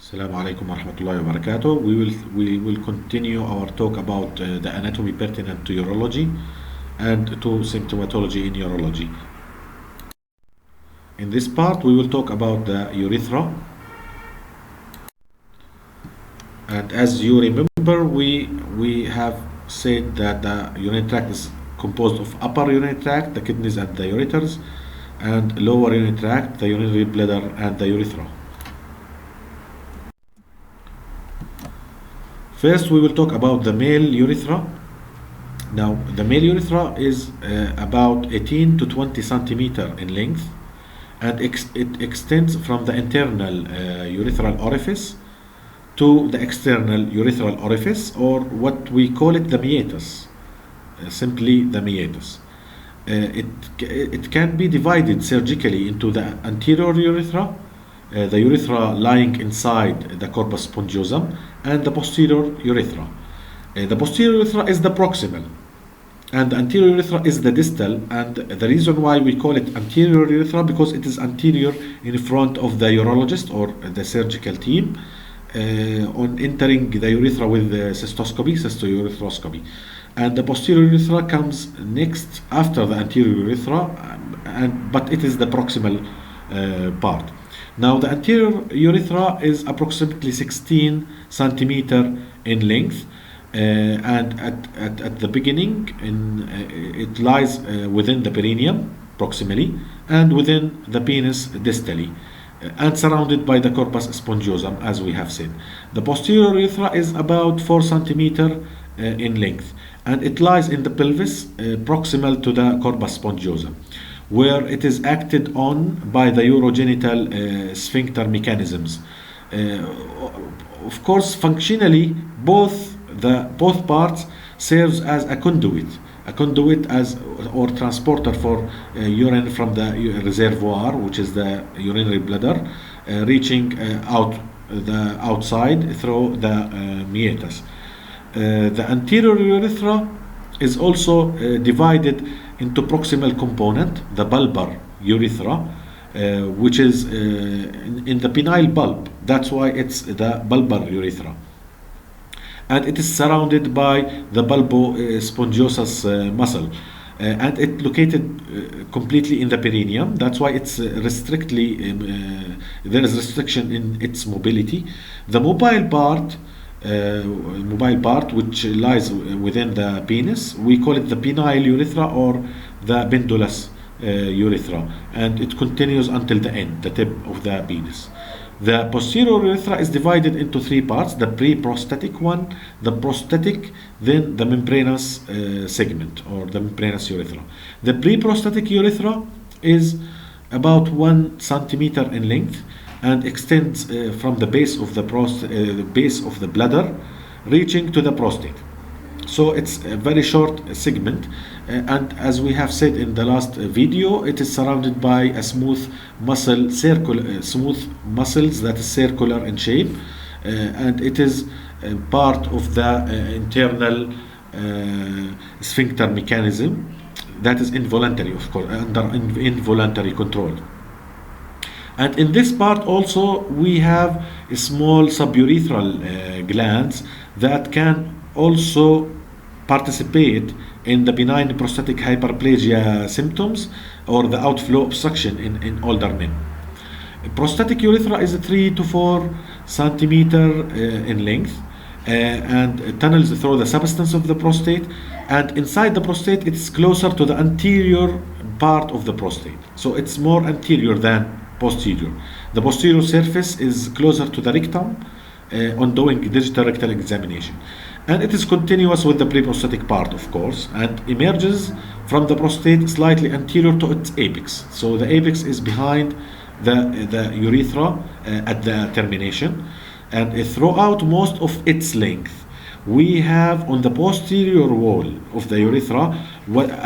Assalamu alaikum wa rahmatullahi wa barakatuh. We will continue our talk about the anatomy pertinent to urology and to symptomatology in urology. In this part, we will talk about the urethra. And as you remember, we have said that the urinary tract is composed of upper urinary tract, the kidneys and the ureters, and lower urinary tract, the urinary bladder and the urethra. First, we will talk about the male urethra. Now, the male urethra is about 18 to 20 centimeter in length, and it extends from the internal urethral orifice to the external urethral orifice, or what we call it the meatus, simply the meatus. It can be divided surgically into the anterior urethra, the urethra lying inside the corpus spongiosum, and the posterior urethra. The posterior urethra is the proximal, and the anterior urethra is the distal, and the reason why we call it anterior urethra because it is anterior in front of the urologist or the surgical team on entering the urethra with the cystourethroscopy. And the posterior urethra comes next after the anterior urethra, but it is the proximal part. Now, the anterior urethra is approximately 16 centimeter in length, and at the beginning, it lies within the perineum proximally and within the penis distally, and surrounded by the corpus spongiosum, as we have said. The posterior urethra is about 4 centimeter in length, and it lies in the pelvis proximal to the corpus spongiosum, where it is acted on by the urogenital sphincter mechanisms. Of course, functionally, both parts serves as a conduit as or transporter for urine from the reservoir, which is the urinary bladder, reaching outside through the meatus. The anterior urethra is also divided into proximal component, the bulbar urethra, which is in the penile bulb. That's why it's the bulbar urethra. And it is surrounded by the bulbospongiosus muscle. And it located completely in the perineum. That's why it's there is restriction in its mobility. The mobile part which lies within the penis, we call it the penile urethra or the pendulous urethra, and it continues until the end, the tip of the penis. The posterior urethra is divided into 3 parts: the pre-prosthetic one, the prosthetic, then the membranous segment or the membranous urethra. The pre-prosthetic urethra is about 1 centimeter in length and extends from the base of the bladder, reaching to the prostate. So it's a very short segment, and as we have said in the last video, it is surrounded by a smooth muscles that is circular in shape, and it is part of the internal sphincter mechanism that is involuntary, of course, under involuntary control. And in this part also we have small suburethral glands that can also participate in the benign prostatic hyperplasia symptoms or the outflow obstruction in older men. Prostatic urethra is 3 to 4 centimeter in length and tunnels through the substance of the prostate, and inside the prostate it's closer to the anterior part of the prostate, so it's more anterior than posterior. The posterior surface is closer to the rectum on doing digital rectal examination, and it is continuous with the preprostatic part, of course, and emerges from the prostate slightly anterior to its apex. So the apex is behind the urethra at the termination, and throughout most of its length we have on the posterior wall of the urethra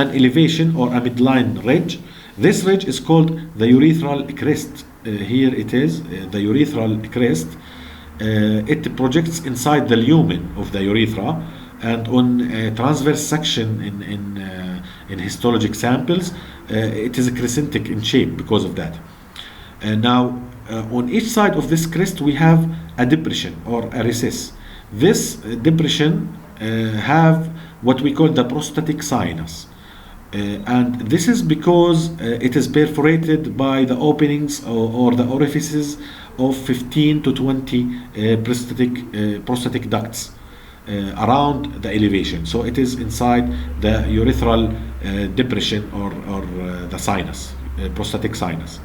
an elevation or a midline ridge. This ridge is called the urethral crest. Here it is, the urethral crest. It projects inside the lumen of the urethra, and on transverse section in histologic samples, it is crescentic in shape because of that. On each side of this crest we have a depression or a recess. This depression have what we call the prosthetic sinus. And this is because it is perforated by the openings or the orifices of 15 to 20 prosthetic ducts around the elevation. So it is inside the urethral depression or the sinus, prosthetic sinus.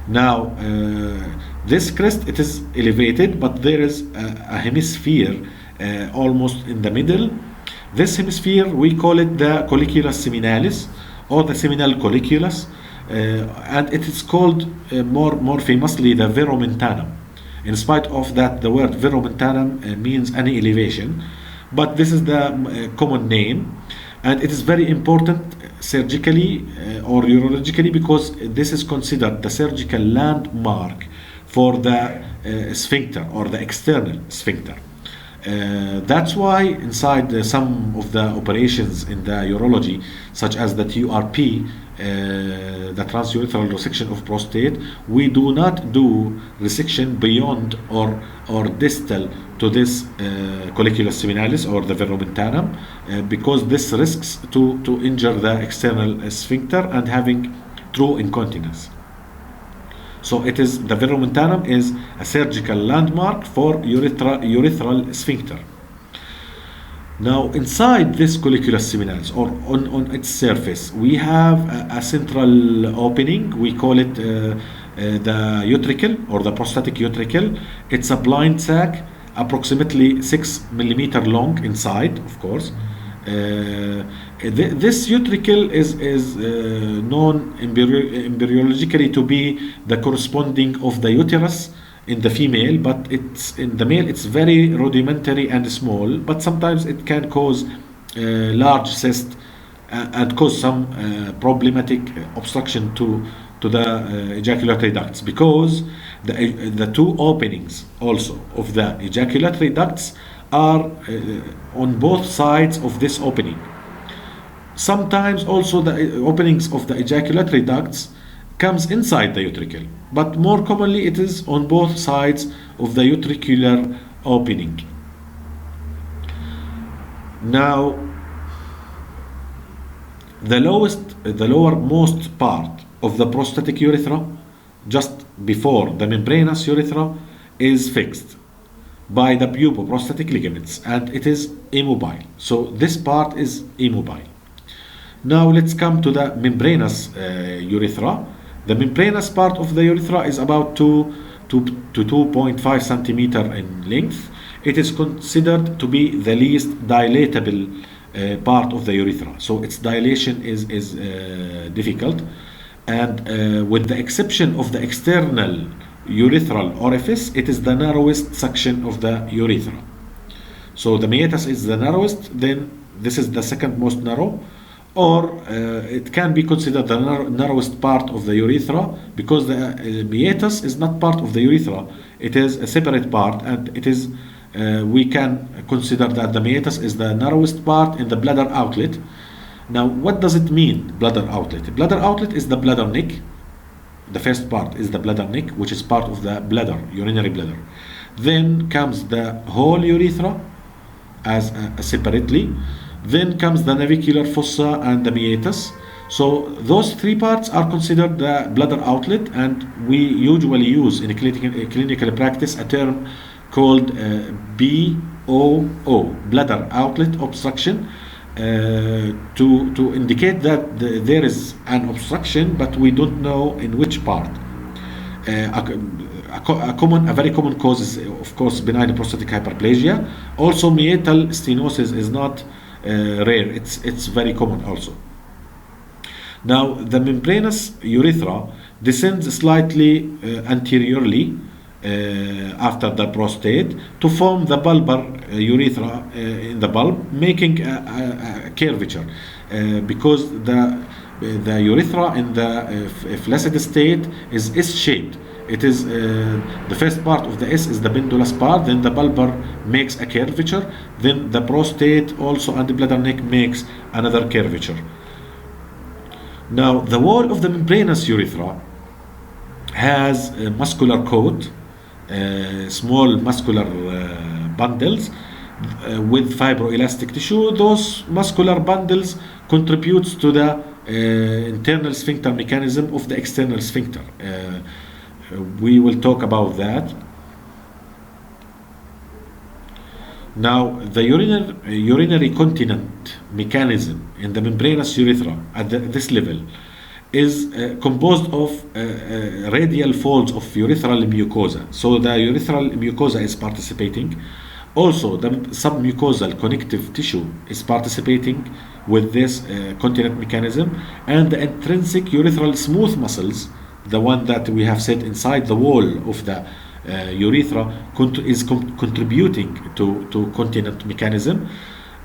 Now, this crest, it is elevated, but there is a hemisphere almost in the middle. This hemisphere, we call it the colliculus seminalis or the seminal colliculus, and it is called more famously the verumentanum. In spite of that, the word verumentanum means any elevation, but this is the common name, and it is very important surgically or urologically because this is considered the surgical landmark for the sphincter or the external sphincter. That's why inside some of the operations in the urology, such as the TURP, the transurethral resection of prostate, we do not do resection beyond or distal to this colliculus seminalis or the verumentanum because this risks to injure the external sphincter and having true incontinence. So it is the verumentanum is a surgical landmark for urethral sphincter. Now inside this colliculus seminalis or on its surface we have a central opening. We call it the utricle or the prostatic utricle. It's a blind sac approximately 6 millimeter long inside, of course. This utricle is known embryologically to be the corresponding of the uterus in the female, but it's in the male it's very rudimentary and small, but sometimes it can cause large cyst and cause some problematic obstruction to the ejaculatory ducts because the two openings also of the ejaculatory ducts are on both sides of this opening. Sometimes also the openings of the ejaculatory ducts comes inside the utricle, but more commonly it is on both sides of the utricular opening. Now, the lowermost part of the prostatic urethra, just before the membranous urethra, is fixed by the puboprostatic ligaments and it is immobile. So this part is immobile. Now let's come to the membranous urethra. The membranous part of the urethra is about 2 to 2.5 centimeter in length. It is considered to be the least dilatable part of the urethra. So its dilation is difficult. And with the exception of the external urethral orifice, it is the narrowest section of the urethra. So the meatus is the narrowest, then this is the second most narrow, or it can be considered the narrowest part of the urethra because the meatus is not part of the urethra. It is a separate part, and it is we can consider that the meatus is the narrowest part in the bladder outlet. Now, what does it mean, bladder outlet? Bladder outlet is the bladder neck. The first part is the bladder neck, which is part of the bladder, urinary bladder. Then comes the whole urethra as separately. Then comes the navicular fossa and the meatus. So those three parts are considered the bladder outlet, and we usually use in clinical practice a term called BOO, bladder outlet obstruction, to indicate that there is an obstruction, but we don't know in which part. A very common cause is, of course, benign prostatic hyperplasia. Also, meatal stenosis is not rare. It's very common also. Now, the membranous urethra descends slightly anteriorly after the prostate to form the bulbar urethra in the bulb, making a curvature because the urethra in the flaccid state is S-shaped. It is the first part of the S is the pendulous part, then the bulbar makes a curvature, then the prostate also and the bladder neck makes another curvature. Now, the wall of the membranous urethra has a muscular coat, small muscular bundles with fibroelastic tissue. Those muscular bundles contributes to the internal sphincter mechanism of the external sphincter. We will talk about that. Now, the urinary continent mechanism in the membranous urethra at this level is composed of radial folds of urethral mucosa. So the urethral mucosa is participating. Also, the submucosal connective tissue is participating with this continent mechanism, and the intrinsic urethral smooth muscles, the one that we have said inside the wall of the urethra, is contributing to continent mechanism.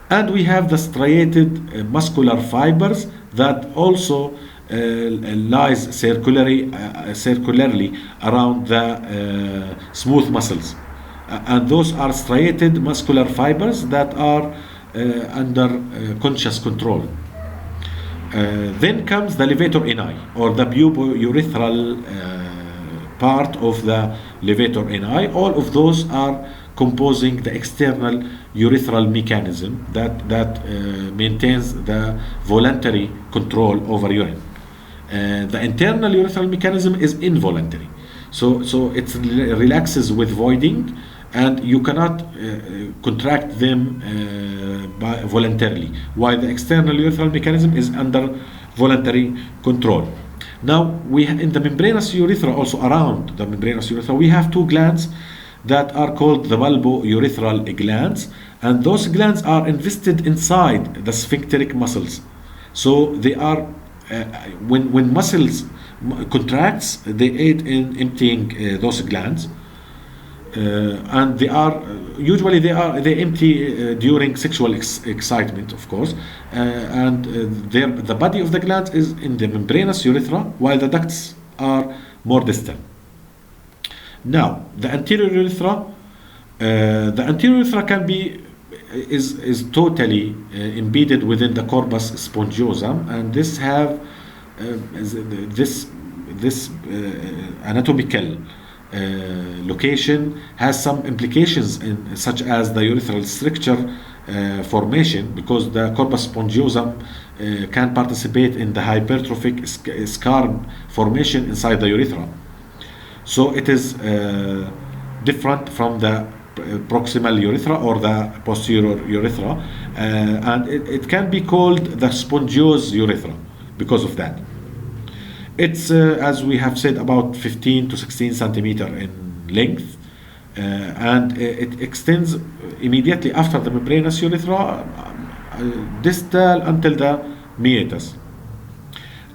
And we have the striated muscular fibers that also lies circularly around the smooth muscles. And those are striated muscular fibers that are under conscious control. Then comes the levator ani, or the pubourethral part of the levator ani. All of those are composing the external urethral mechanism that maintains the voluntary control over urine. The internal urethral mechanism is involuntary, so it relaxes with voiding, and you cannot contract them voluntarily, while the external urethral mechanism is under voluntary control. Now, in the membranous urethra, also around the membranous urethra, we have two glands that are called the Balboa urethral glands, and those glands are invested inside the sphincteric muscles. So they are, when muscles contracts, they aid in emptying those glands. And they empty during sexual excitement, of course, and the body of the glands is in the membranous urethra, while the ducts are more distal. Now, the anterior urethra, can be is totally embedded within the corpus spongiosum, and this have this anatomical location has some implications such as the urethral stricture formation, because the corpus spongiosum can participate in the hypertrophic scar formation inside the urethra. So it is different from the proximal urethra or the posterior urethra, and it can be called the spongiose urethra because of that. It's, as we have said, about 15 to 16 centimeter in length, and it extends immediately after the membranous urethra, distal until the meatus.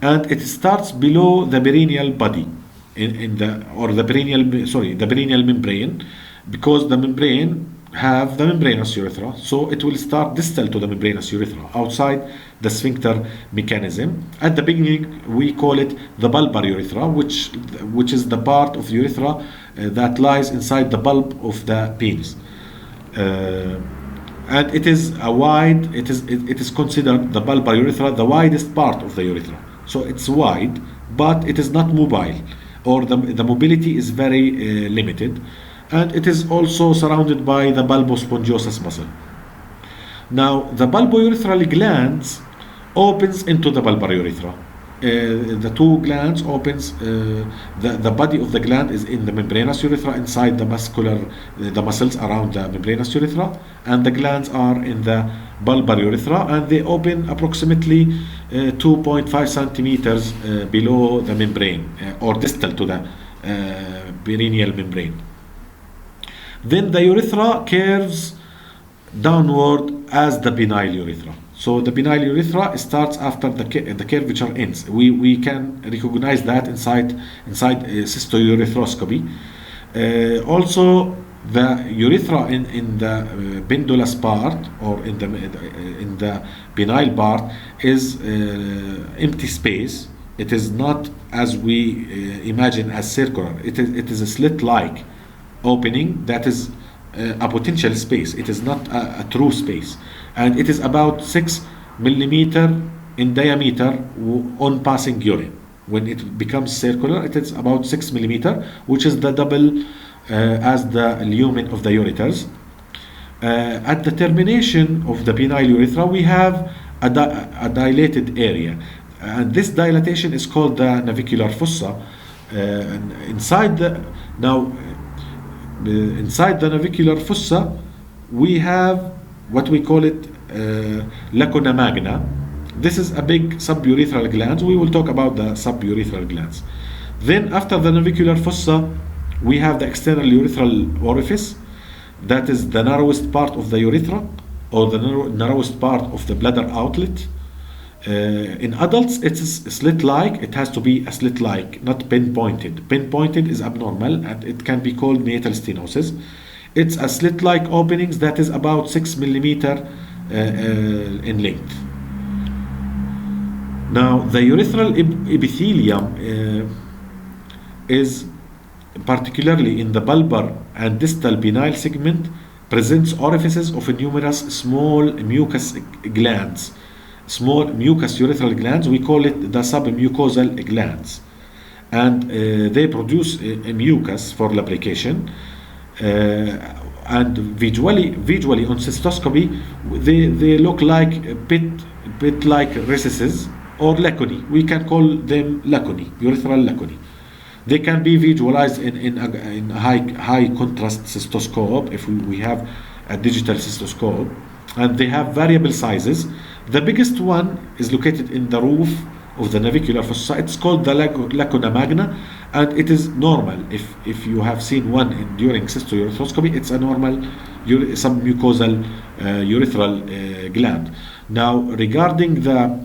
And it starts below the perineal body, the perineal membrane, because the membrane have the membranous urethra, so it will start distal to the membranous urethra, outside the sphincter mechanism. At the beginning, we call it the bulbar urethra, which is the part of the urethra that lies inside the bulb of the penis, and it is considered, the bulbar urethra, the widest part of the urethra. So it's wide, but it is not mobile, or the mobility is very limited. And it is also surrounded by the bulbospongiosus muscle. Now, the bulbourethral glands opens into the bulbar urethra. The two glands opens, the body of the gland is in the membranous urethra, inside the muscles around the membranous urethra, and the glands are in the bulbar urethra, and they open approximately 2.5 centimeters below the membrane, or distal to the perineal membrane. Then the urethra curves downward as the penile urethra. So the penile urethra starts after the curvature ends. We can recognize that inside cystourethropy. Also, the urethra in the pendulous part, or in the penile part, is empty space. It is not, as we imagine, as circular. It is a slit-like opening that is a potential space. It is not a true space, and it is about 6 millimeter in diameter on passing urine. When it becomes circular, it is about 6 millimeter, which is the double as the lumen of the ureters. At the termination of the penile urethra, we have a dilated area, and this dilatation is called the navicular fossa. And inside the navicular fossa, we have what we call it lacuna magna. This is a big suburethral gland. We will talk about the suburethral glands. Then after the navicular fossa, we have the external urethral orifice. That is the narrowest part of the urethra, or the narrowest part of the bladder outlet. In adults, it is slit-like. It has to be a slit-like, not pinpointed. Pinpointed is abnormal, and it can be called meatal stenosis. It's a slit-like openings that is about 6 millimeter in length. Now, the urethral epithelium is particularly in the bulbar and distal penile segment, presents orifices of numerous small mucous glands. Small mucous urethral glands, we call it the submucosal glands, and they produce a mucus for lubrication. And visually on cystoscopy, they look like pit-like recesses or lacunae. We can call them lacunae, urethral lacunae. They can be visualized in a high contrast cystoscope if we have a digital cystoscope, and they have variable sizes. The biggest one is located in the roof of the navicular fossa. It's called the lacuna magna, and it is normal. If you have seen one during cystourethropy, it's a normal submucosal urethral gland. Now, regarding the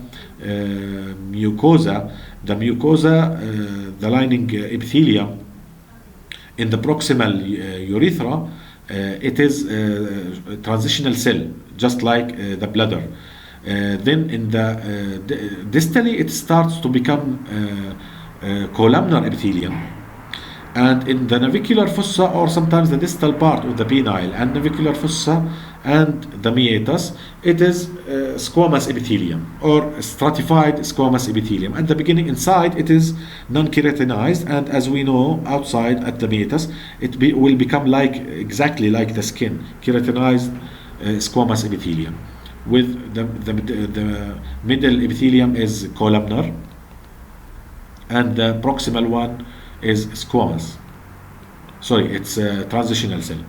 mucosa, the lining epithelium in the proximal urethra, it is a transitional cell, just like the bladder. Then in the distally, it starts to become columnar epithelium, and in the navicular fossa, or sometimes the distal part of the penile and navicular fossa and the meatus, it is squamous epithelium or stratified squamous epithelium. At the beginning, inside it is non-keratinized, and as we know, outside at the meatus, will become exactly like the skin, keratinized squamous epithelium. With the middle epithelium is columnar, and the proximal one is squamous. Sorry, it's a transitional cell.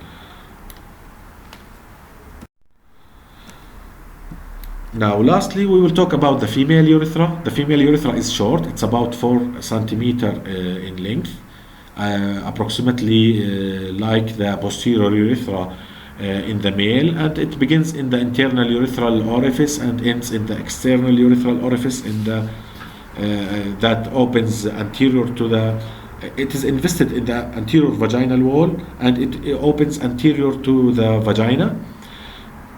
Now, lastly, we will talk about the female urethra. The female urethra is short. It's about 4 centimeter in length, approximately like the posterior urethra in the male, and it begins in the internal urethral orifice and ends in the external urethral orifice in the that opens anterior to the. It is invested in the anterior vaginal wall, and it opens anterior to the vagina.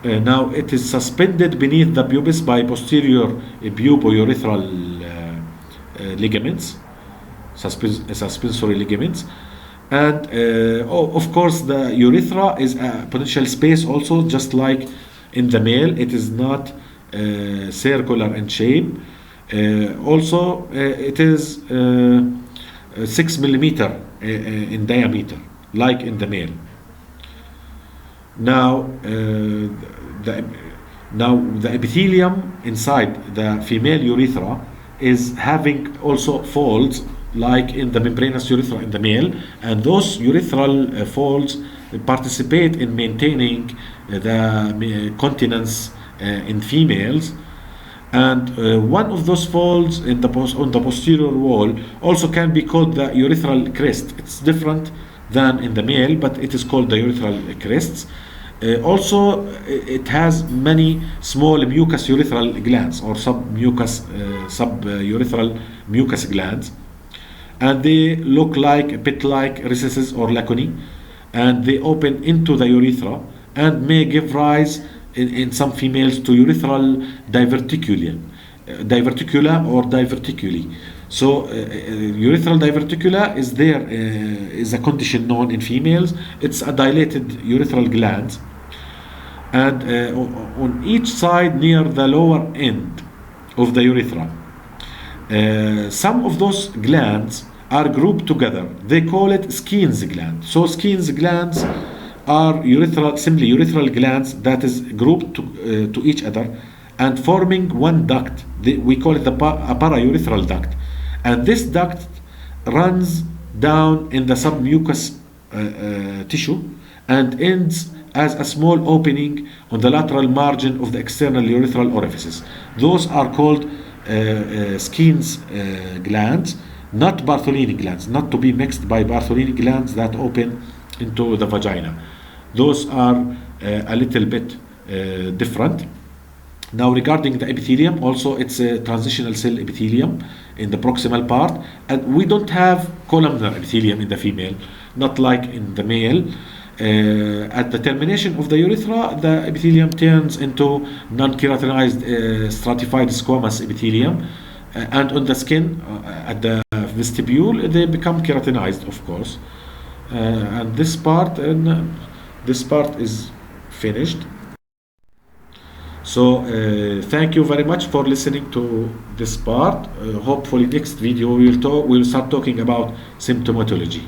Now it is suspended beneath the pubis by posterior pubourethral ligaments, suspensory ligaments. And of course, the urethra is a potential space also, just like in the male. It is not circular in shape. Also, it is 6 millimeter in diameter, like in the male. Now, the epithelium inside the female urethra is having also folds, like in the membranous urethra in the male, and those urethral folds participate in maintaining the continence in females. And one of those folds on the posterior wall also can be called the urethral crest. It's different than in the male, but it is called the urethral crests. Also, it has many small mucous urethral glands, or suburethral mucous glands, and they look like pit-like recesses or lacunae, and they open into the urethra and may give rise in some females to urethral diverticula or diverticuli. So urethral diverticula is a condition known in females. It's a dilated urethral gland, and on each side near the lower end of the urethra, Some of those glands are grouped together. They call it Skene's gland. So Skene's glands are simply urethral glands that is grouped to each other and forming one duct. We call it a paraurethral duct. And this duct runs down in the submucous tissue and ends as a small opening on the lateral margin of the external urethral orifices. Those are called Skene's glands, not Bartholini glands, not to be mixed by Bartholini glands that open into the vagina. Those are a little bit different. Now, regarding the epithelium, also it's a transitional cell epithelium in the proximal part, and we don't have columnar epithelium in the female, not like in the male. At the termination of the urethra, the epithelium turns into non-keratinized stratified squamous epithelium, and on the skin at the vestibule they become keratinized, of course. And this part is finished. So thank you very much for listening to this part. Hopefully next video we'll start talking about symptomatology.